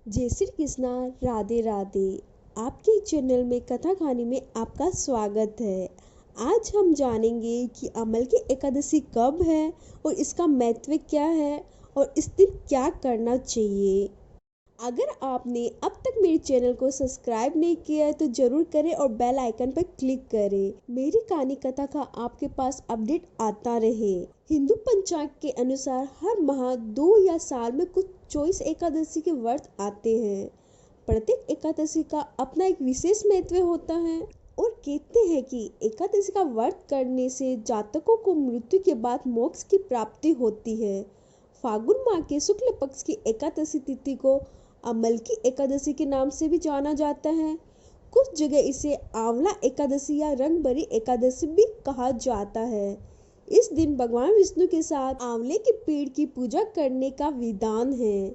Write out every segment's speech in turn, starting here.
जय श्री कृष्णा। राधे राधे। आपके चैनल में कथा कहानी में आपका स्वागत है। आज हम जानेंगे कि अमल की एकादशी कब है और इसका महत्व क्या है और इस दिन क्या करना चाहिए। अगर आपने अब तक मेरे चैनल को सब्सक्राइब नहीं किया है तो जरूर करें और बेल आइकन पर क्लिक करें। मेरी कहानी कथा का आपके पास अपडेट आता रहे। हिंदू पंचांग के अनुसार हर माह 2 या साल में कुछ 24 एकादशी के व्रत आते हैं। प्रत्येक एकादशी का अपना एक विशेष महत्व होता है और कहते हैं कि एकादशी का व्रत करने से जातकों को मृत्यु के बाद मोक्ष की प्राप्ति होती है। फागुन माह के शुक्ल पक्ष की एकादशी तिथि को अमल की एकादशी के नाम से भी जाना जाता है। कुछ जगह इसे आंवला एकादशी या रंगभरी एकादशी भी कहा जाता है। इस दिन भगवान विष्णु के साथ आंवले के पेड़ की पूजा करने का विधान है।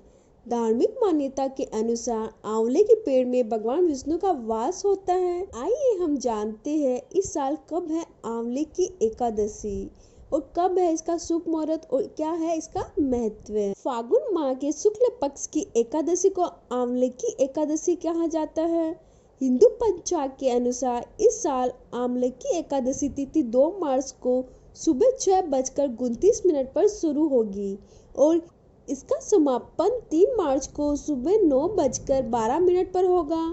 धार्मिक मान्यता के अनुसार आंवले के पेड़ में भगवान विष्णु का वास होता है। आइए हम जानते हैं इस साल कब है आंवले की एकादशी और कब है इसका शुभ मुहूर्त और क्या है इसका महत्व। फागुन माह के शुक्ल पक्ष की एकादशी को आंवले की एकादशी कहा जाता है। हिंदू पंचांग के अनुसार इस साल आंवले की एकादशी तिथि 2 मार्च को सुबह 6:29 पर शुरू होगी और इसका समापन 3 मार्च को सुबह 9:12 पर होगा।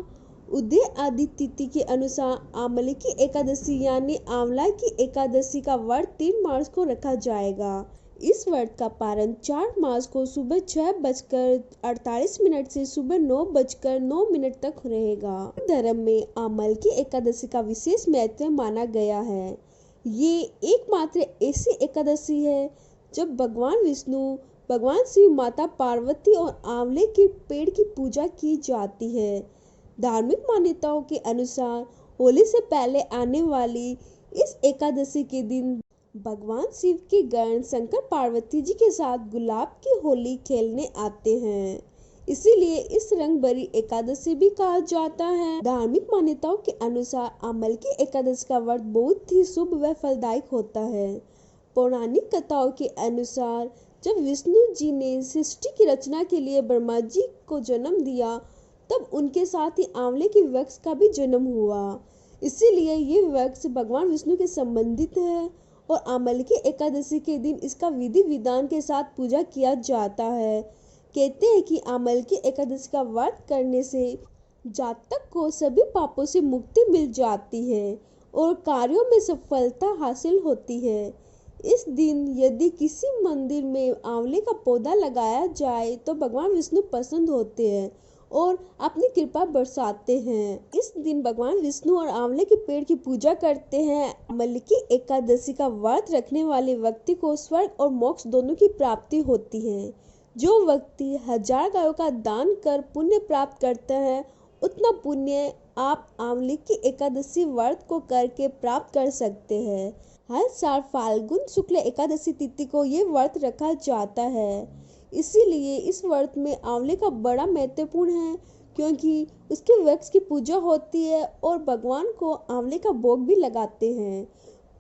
उदय आदि तिथि के अनुसार आंवले की एकादशी यानी आंवला की एकादशी का व्रत 3 मार्च को रखा जाएगा। इस व्रत का पारण 4 मार्च को सुबह 6:48 से सुबह 9:09 तक रहेगा। धर्म में आंवल की एकादशी का विशेष महत्व माना गया है। ये एकमात्र ऐसी एकादशी है जब भगवान विष्णु, भगवान शिव, माता पार्वती और आंवले के पेड़ की पूजा की जाती है। धार्मिक मान्यताओं के अनुसार होली से पहले आने वाली इस एकादशी के दिन भगवान शिव के गण शंकर पार्वती जी के साथ गुलाब की होली खेलने आते हैं, इसीलिए इस रंग भरी एकादशी भी कहा जाता है। धार्मिक मान्यताओं के अनुसार अमल की एकादशी का व्रत बहुत ही शुभ व फलदायक होता है। पौराणिक कथाओं के अनुसार जब विष्णु जी ने सृष्टि की रचना के लिए ब्रह्मा जी को जन्म दिया तब उनके साथ ही आंवले के वृक्ष का भी जन्म हुआ, इसीलिए ये वृक्ष भगवान विष्णु के संबंधित है और आंवले की एकादशी के दिन इसका विधि विधान के साथ पूजा किया जाता है। कहते हैं कि आंवले की एकादशी का व्रत करने से जातक को सभी पापों से मुक्ति मिल जाती है और कार्यों में सफलता हासिल होती है। इस दिन यदि किसी मंदिर में आंवले का पौधा लगाया जाए तो भगवान विष्णु पसंद होते हैं और अपनी कृपा बरसाते हैं। इस दिन भगवान विष्णु और आंवले के पेड़ की पूजा करते हैं। अमल की एकादशी का व्रत रखने वाले व्यक्ति को स्वर्ग और मोक्ष दोनों की प्राप्ति होती है। जो व्यक्ति 1000 गायों का दान कर पुण्य प्राप्त करता है उतना पुण्य आप आंवले की एकादशी व्रत को करके प्राप्त कर सकते हैं। हर साल फाल्गुन शुक्ल एकादशी तिथि को ये व्रत रखा जाता है, इसीलिए इस व्रत में आंवले का बड़ा महत्वपूर्ण है क्योंकि उसके वृक्ष की पूजा होती है और भगवान को आंवले का भोग भी लगाते हैं।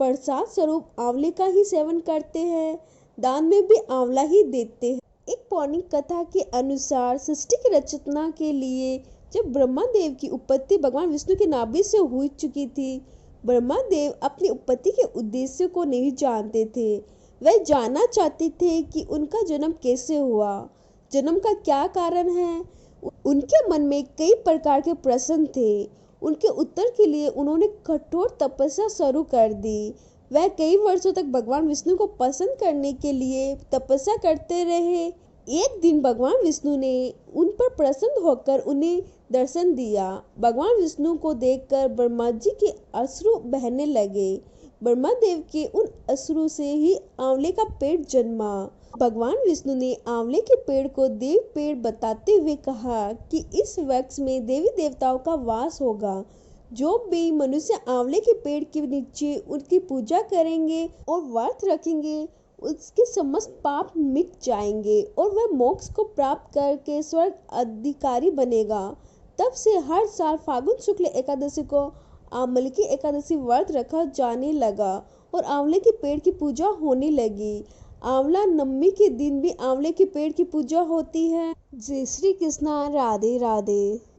प्रसाद स्वरूप आंवले का ही सेवन करते हैं, दान में भी आंवला ही देते हैं। एक पौराणिक कथा के अनुसार सृष्टि की रचना के लिए जब ब्रह्मा देव की उत्पत्ति भगवान विष्णु के नाभि से हो चुकी थी, ब्रह्मा देव अपनी उत्पत्ति के उद्देश्य को नहीं जानते थे। वह जानना चाहते थे कि उनका जन्म कैसे हुआ, जन्म का क्या कारण है। उनके मन में कई प्रकार के प्रश्न थे। उनके उत्तर के लिए उन्होंने कठोर तपस्या शुरू कर दी। वह कई वर्षों तक भगवान विष्णु को प्रसन्न करने के लिए तपस्या करते रहे। एक दिन भगवान विष्णु ने उन पर प्रसन्न होकर उन्हें दर्शन दिया। भगवान विष्णु को देखकर ब्रह्मा जी के अश्रु बहने लगे। ब्रह्मा देव के उन अश्रु से ही आंवले का पेड़ जन्मा। भगवान विष्णु ने आंवले के पेड़ को देव पेड़ बताते हुए कहा कि इस वृक्ष में देवी देवताओं का वास होगा। जो भी मनुष्य आंवले के पेड़ के नीचे उनकी पूजा करेंगे और व्रत रखेंगे उसके समस्त पाप मिट जाएंगे और वह मोक्ष को प्राप्त करके स्वर्ग अधिकारी बनेगा। तब से हर साल फागुन शुक्ल एकादशी को आंवले की एकादशी व्रत रखा जाने लगा और आंवले के पेड़ की पूजा होने लगी। आंवला नवमी के दिन भी आंवले के पेड़ की पूजा होती है। जय श्री कृष्णा, राधे राधे।